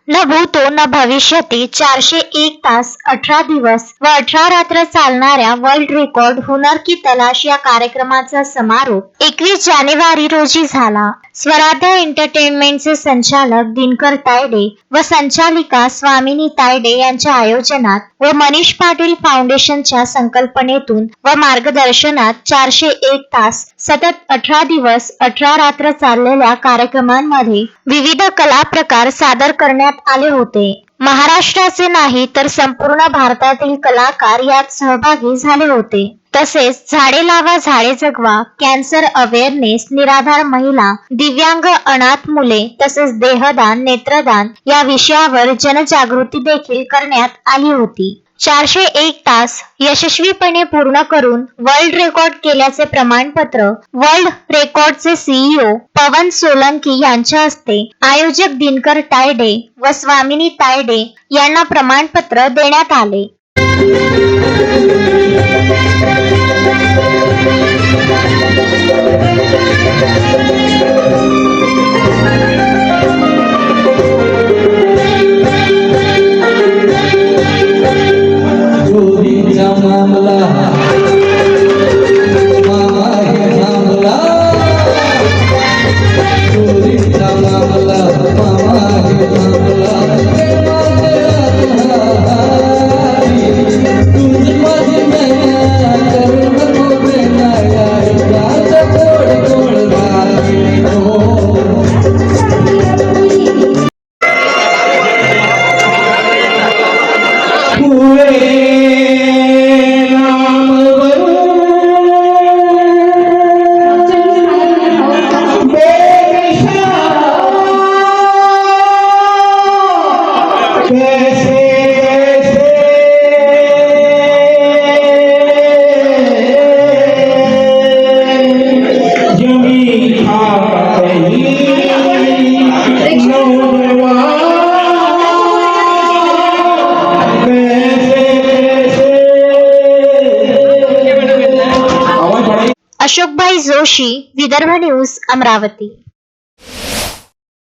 न भूतो न भविष्यती 401 तास 18 दिवस व 18 रात्र चालणाऱ्या वर्ल्ड रेकॉर्ड हुनर की तलाश या कार्यक्रमाचा समारोप 21 जानेवारी रोजी झाला. स्वराध्या एंटरटेनमेंटचे संचालक दिनकर तायडे व संचालिका स्वामिनी तायडे यांच्या आयोजनात व मनीष पाटील फाउंडेशनच्या संकल्पनेतून व मार्गदर्शनात 401 तास सतत 18 दिवस 18 रात्र चाललेल्या कार्यक्रमांमध्ये विविध कला प्रकार सादर करण्यात आले होते. महाराष्ट्राचे नाही तर संपूर्ण भारतातील कलाकार यात सहभागी झाले होते. तसेच झाडे लावा झाडे जगवा, कॅन्सर अवेअरनेस, निराधार महिला, दिव्यांग, अनाथ मुले तसेच देहदान, नेत्रदान या विषयावर जनजागृती देखील करण्यात आली होती. 401 तास यशस्वीपणे पूर्ण करून वर्ल्ड रेकॉर्ड केल्याचे प्रमाणपत्र वर्ल्ड रेकॉर्डचे CEO पवन सोलंकी यांच्या हस्ते आयोजक दिनकर तायडे व स्वामिनी तायडे यांना प्रमाणपत्र देण्यात आले. अशोकभाई जोशी, विदर्भ न्यूज, अमरावती.